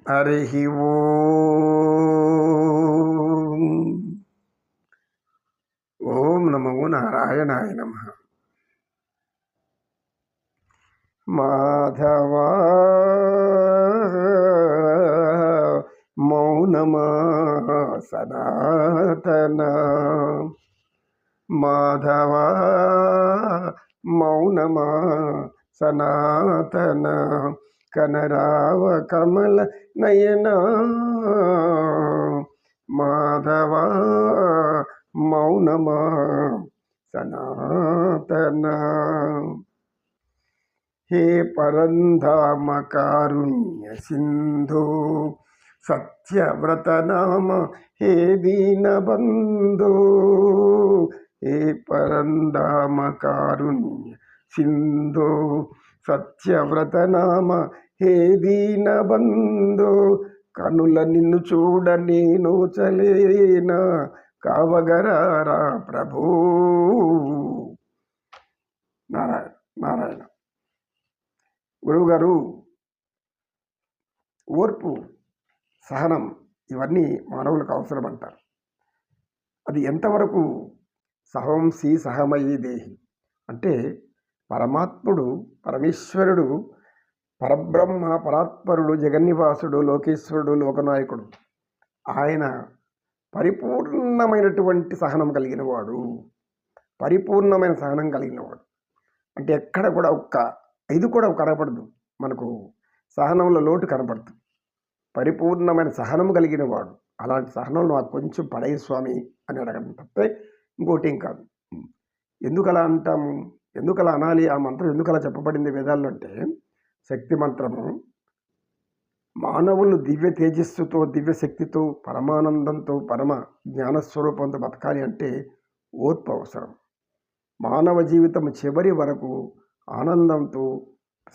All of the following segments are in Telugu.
హరి ఓం. ఓం నమో నారాయణాయ నమః. మాధవ మౌనమా సనాతన, మాధవ మౌనమా సనాతన, కనరావ కమల నయన, మాధవ మౌనమా సనాతన. హే పరంధామ కారుణ్య సింధు, సత్యవ్రత నామ హే దీనబంధు. హే పరంధామ కారుణ్య సింధు, సత్యవ్రత నామ హే దీనబంధు. కనుల నిన్ను చూడ నేను చలేనా, కావగరారా ప్రభూ. నారాయణ నారాయణ. గురువుగారు, ఓర్పు, సహనం ఇవన్నీ మానవులకు అవసరం అంటారు. అది ఎంతవరకు? సహంసి సహమయీ దేహి అంటే పరమాత్ముడు, పరమేశ్వరుడు, పరబ్రహ్మ, పరాత్పరుడు, జగన్నివాసుడు, లోకేశ్వరుడు, లోకనాయకుడు, ఆయన పరిపూర్ణమైనటువంటి సహనం కలిగిన వాడు. పరిపూర్ణమైన సహనం కలిగినవాడు అంటే ఎక్కడ కూడా ఇది కూడా కనపడదు మనకు, సహనంలో లోటు కనపడదు. పరిపూర్ణమైన సహనం కలిగిన వాడు. అలాంటి సహనం నాకు కొంచెం పడేయ స్వామి అని అడగడం తప్పే ఇంకోటి ఏం కాదు. ఎందుకు అలా అంటాము, ఎందుకు అలా అనాలి, ఆ మంత్రం ఎందుకు అలా చెప్పబడింది వేదాల్లో అంటే, శక్తి మంత్రము మానవులు దివ్య తేజస్సుతో, దివ్య శక్తితో, పరమానందంతో, పరమ జ్ఞానస్వరూపంతో బతకాలి అంటే ఓర్పు అవసరం. మానవ జీవితం చివరి వరకు ఆనందంతో,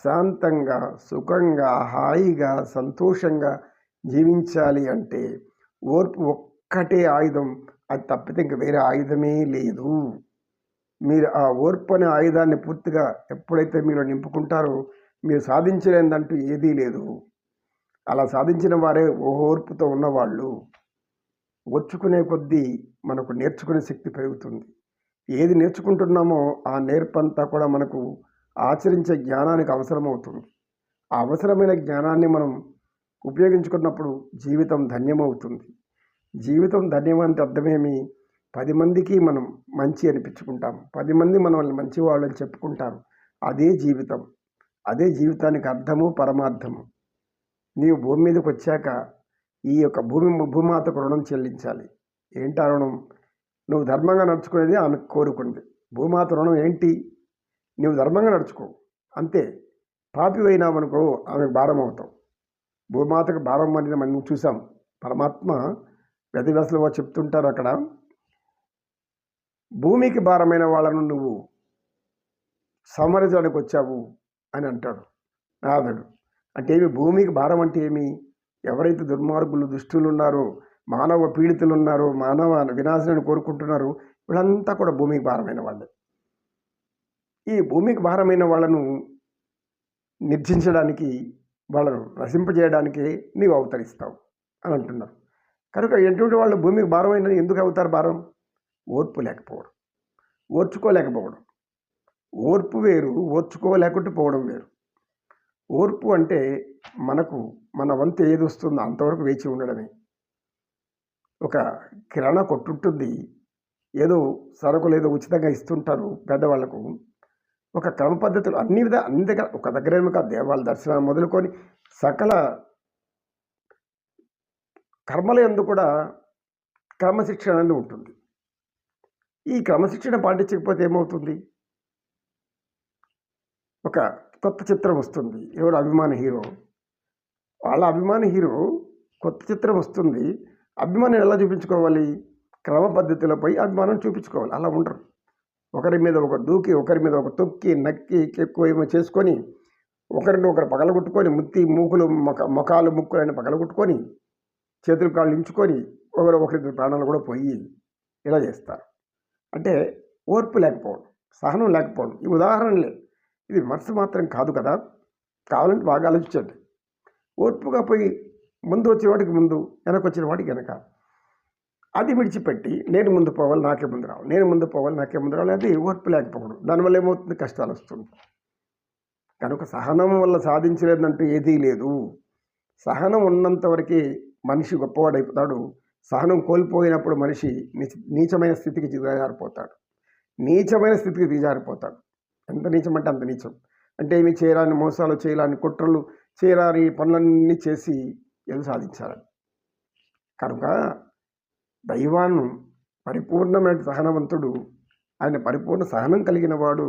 శాంతంగా, సుఖంగా, హాయిగా, సంతోషంగా జీవించాలి అంటే ఓర్పు ఒక్కటే ఆయుధం. అది తప్పితే ఇంక వేరే ఆయుధమే లేదు. మీరు ఆ ఓర్పు అనే ఆయుధాన్ని పూర్తిగా ఎప్పుడైతే మీరు నింపుకుంటారో మీరు సాధించలేదంటూ ఏదీ లేదు. అలా సాధించిన వారే ఓర్పుతో ఉన్నవాళ్ళు. ఓర్చుకునే కొద్దీ మనకు నేర్చుకునే శక్తి పెరుగుతుంది. ఏది నేర్చుకుంటున్నామో ఆ నేర్పంతా కూడా మనకు ఆచరించే జ్ఞానానికి అవసరమవుతుంది. ఆ అవసరమైన జ్ఞానాన్ని మనం ఉపయోగించుకున్నప్పుడు జీవితం ధన్యమవుతుంది. జీవితం ధన్యం అంటే అర్థమేమి? 10 మందికి మనం మంచి అనిపించుకుంటాం, 10 మంది మనల్ని మంచి వాళ్ళని చెప్పుకుంటారు. అదే జీవితం. అదే జీవితానికి అర్థము, పరమార్థము. నీవు భూమి మీదకి వచ్చాక ఈ యొక్క భూమాతకు రుణం చెల్లించాలి. ఏంటి ఆ రుణం? నువ్వు ధర్మంగా నడుచుకునేది ఆమెకు కోరుకుంది. భూమాత రుణం ఏంటి? నువ్వు ధర్మంగా నడుచుకో, అంతే. పాపి అయినామనుకో ఆమెకు భారం అవుతావు. భూమాతకు భారం అనేది మనం చూసాం. పరమాత్మ వేదవ్యాసులు చెప్తుంటారు అక్కడ, భూమికి భారమైన వాళ్ళను నువ్వు సంహరించడానికి వచ్చావు అని అంటాడు నాథుడు. అంటే ఏమి? భూమికి భారం అంటే ఏమి? ఎవరైతే దుర్మార్గులు, దుష్టులు ఉన్నారో, మానవ పీడితులు ఉన్నారో, మానవ వినాశనాన్ని కోరుకుంటున్నారో వీళ్ళంతా కూడా భూమికి భారమైన వాళ్ళే. ఈ భూమికి భారమైన వాళ్ళను నిర్జించడానికి, వాళ్ళను నశింపజేయడానికి నీవు అవతరిస్తావు అని అంటున్నారు. కనుక ఎటువంటి వాళ్ళు భూమికి భారమైన ఎందుకు అవుతారు భారం? ఓర్పు లేకపోవడం, ఓర్చుకోలేకపోవడం. ఓర్పు వేరు, ఓర్చుకోలేకుండా పోవడం వేరు. ఓర్పు అంటే మనకు మన వంతు ఏది వస్తుందో అంతవరకు వేచి ఉండడమే. ఒక కిరాణా కొట్టుంటుంది, ఏదో సరుకులు ఏదో ఉచితంగా ఇస్తుంటారు పెద్దవాళ్లకు. ఒక క్రమ పద్ధతులు అన్ని దగ్గర, ఒక దగ్గరేమో కాదు, దేవాలయ దర్శనం మొదలుకొని సకల కర్మల యందు కూడా క్రమశిక్షణ అనేది ఉంటుంది. ఈ క్రమశిక్షణ పాటించకపోతే ఏమవుతుంది? ఒక కొత్త చిత్రం వస్తుంది, ఎవరు అభిమాన హీరో, వాళ్ళ అభిమాన హీరో కొత్త చిత్రం వస్తుంది, అభిమానం ఎలా చూపించుకోవాలి? క్రమ పద్ధతిలోపై అభిమానం చూపించుకోవాలి. అలా ఉండరు. ఒకరి మీద ఒకరు దూకి, ఒకరి మీద ఒకరు తొక్కి, నక్కి, ఎక్కువ ఏమో చేసుకొని, ఒకరిని ఒకరు పగలగొట్టుకొని, మూకులు ముఖాలు ముక్కులైన పగలగొట్టుకొని, చేతులు కాళ్ళు ఇంచుకొని, ఒకరి ప్రాణాలు కూడా పోయి ఇలా చేస్తారు. అంటే ఓర్పు లేకపోవడం, సహనం లేకపోవడం. ఈ ఉదాహరణలే, ఇది విమర్శ మాత్రం కాదు కదా. కావాలంటే బాగా ఆలోచించండి. ఓర్పుగా పోయి ముందు వచ్చేవాడికి ముందు, వెనక వచ్చిన వాడికి వెనక. అది విడిచిపెట్టి నేను ముందు పోవాలి, నాకే ముందు రావాలి, నేను ముందు పోవాలి, నాకే ముందు రావాలి, అది ఓర్పు లేకపోవడం. దానివల్ల ఏమవుతుంది? కష్టాలు వస్తుంది. కనుక సహనం వల్ల సాధించలేదంటూ ఏదీ లేదు. సహనం ఉన్నంత వరకే మనిషి గొప్పవాడైపోతాడు. సహనం కోల్పోయినప్పుడు మనిషి నీచమైన స్థితికి దిగజారిపోతాడు. నీచమైన స్థితికి దిగజారిపోతాడు. ఎంత నీచం అంటే అంత నీచం. అంటే ఏమి చేయరాని మోసాలు, చేయరాని కుట్రలు, చేయరాని పనులన్నీ చేసి ఏదో సాధించాలని. కనుక దైవాన్ని పరిపూర్ణమైన సహనవంతుడు, ఆయన పరిపూర్ణ సహనం కలిగిన వాడు.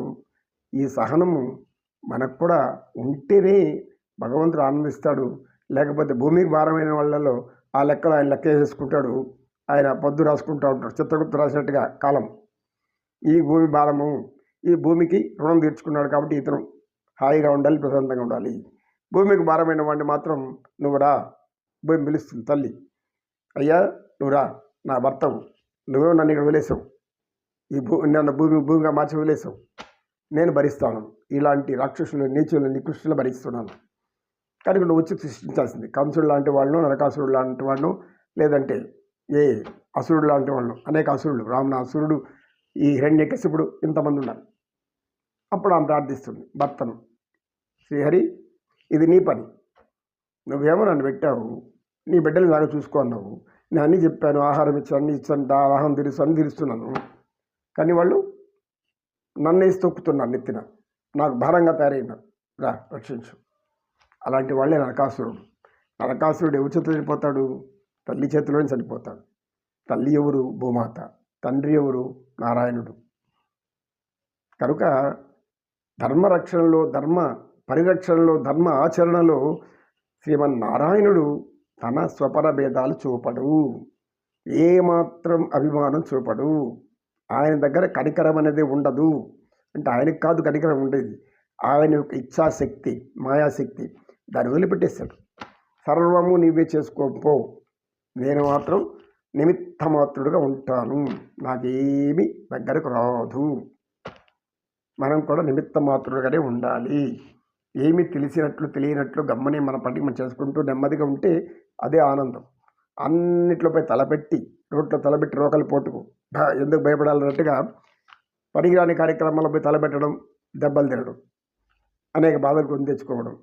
ఈ సహనము మనకు కూడా ఉంటేనే భగవంతుడు ఆనందిస్తాడు. లేకపోతే భూమికి భారమైన వాళ్ళలో ఆ లెక్కలు ఆయన లెక్క వేసుకుంటాడు. ఆయన పొద్దు రాసుకుంటూ ఉంటాడు, చిత్రగుప్త రాసినట్టుగా కాలం. ఈ భూమి భారము, ఈ భూమికి రుణం తీర్చుకున్నాడు కాబట్టి ఇతను హాయిగా ఉండాలి, ప్రశాంతంగా ఉండాలి. భూమికి భారమైన వాడిని మాత్రం నువ్వు రా, భూమి పిలుస్తుంది తల్లి, అయ్యా నువ్వు రా, నా భర్తవు, నువ్వే నన్ను ఇక్కడ వదిలేసావు, నన్ను భూమిగా మార్చి వదిలేసావు, నేను భరిస్తాను. ఇలాంటి రాక్షసులు, నీచులు, నికృష్టులు భరిస్తున్నాను. కనుక నువ్వు వచ్చి సృష్టించాల్సింది. కంసుడు లాంటి వాళ్ళను, నరకాసురుడు లాంటి వాళ్ళను, లేదంటే ఏ అసురుడు లాంటి వాళ్ళను, అనేక అసురుడు, రావణాసురుడు, ఈ హిరణ్యకశిపుడు, ఇంతమంది ఉన్నారు. అప్పుడు ఆమె ప్రార్థిస్తుంది భర్తను, శ్రీహరి ఇది నీ పని, నువ్వేమో నన్ను పెట్టావు, నీ బిడ్డలు లాగా చూసుకో అన్నావు, నేను అన్నీ చెప్పాను, ఆహారం ఇచ్చాను, అన్నీ ఇచ్చాను, దాహం తీరుస్తున్నాను, కానీ వాళ్ళు నన్ను వేసి తొక్కుతున్నారు నెత్తిన, నాకు భారంగా తయారైనారు, రా రక్షించు. అలాంటి వాళ్ళే నరకాసురుడు. నరకాసురుడు ఎవరి చేతిలో చనిపోతాడు? తల్లి చేతిలోనే చనిపోతాడు. తల్లి ఎవరు? భూమాత. తండ్రి ఎవరు? నారాయణుడు. కనుక ధర్మరక్షణలో, ధర్మ పరిరక్షణలో, ధర్మ ఆచరణలో శ్రీమన్నారాయణుడు తన స్వపర భేదాలు చూపడు, ఏమాత్రం అభిమానం చూపడు. ఆయన దగ్గర కనికరం అనేది ఉండదు. అంటే ఆయనకు కాదు కనికరం ఉండేది, ఆయన యొక్క ఇచ్ఛాశక్తి, మాయాశక్తి, దాన్ని వదిలిపెట్టేశాడు. సర్వము నీవే చేసుకోపో, నేను మాత్రం నిమిత్త మాత్రుడుగా ఉంటాను, నాకేమీ దగ్గరకు రాదు. మనం కూడా నిమిత్త మాత్రుడుగానే ఉండాలి. ఏమి తెలిసినట్లు తెలియనట్లు గమ్మని మన పట్టికి మనం చేసుకుంటూ నెమ్మదిగా ఉంటే అదే ఆనందం. అన్నిట్లోపై తలపెట్టి, రోడ్లో తలపెట్టి రోకలి పోటుకు ఎందుకు భయపడాలన్నట్టుగా పనికిరాని కార్యక్రమాలపై తలపెట్టడం, దెబ్బలు తినడం, అనేక బాధలు కొని తెచ్చుకోవడం,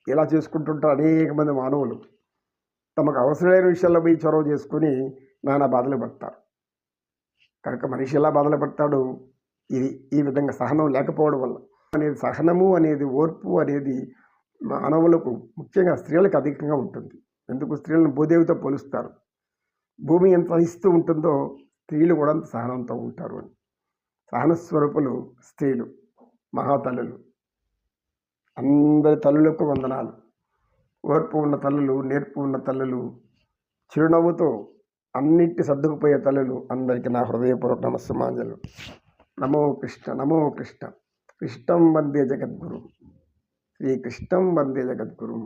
ఇలా చేసుకుంటుంటారు అనేక మంది మానవులు. తమకు అవసరమైన విషయాల్లో పోయి చొరవ చేసుకుని నానా బాధలు పడతారు. కనుక మనిషి ఎలా బాధలు పడతాడు? ఈ విధంగా సహనం లేకపోవడం వల్ల. సహనము అనేది, ఓర్పు అనేది మానవులకు, ముఖ్యంగా స్త్రీలకు అధికంగా ఉంటుంది. ఎందుకు? స్త్రీలను భూదేవితో పోలుస్తారు. భూమి ఎంత సహిస్తూ ఉంటుందో స్త్రీలు కూడా అంత సహనంతో ఉంటారు అని. సహనస్వరూపులు స్త్రీలు, మహాతల్లులు. అందరి తల్లులకు వందనాలు. ఓర్పు ఉన్న తల్లులు, నేర్పు ఉన్న తల్లులు, చిరునవ్వుతో అన్నిటి సర్దుకుపోయే తల్లులు, అందరికీ నా హృదయపూర్వక నమస్సుమాంజలు. నమో కృష్ణ, నమో కృష్ణ. కృష్ణం వందే జగద్గురు, శ్రీకృష్ణం వందే జగద్గురు.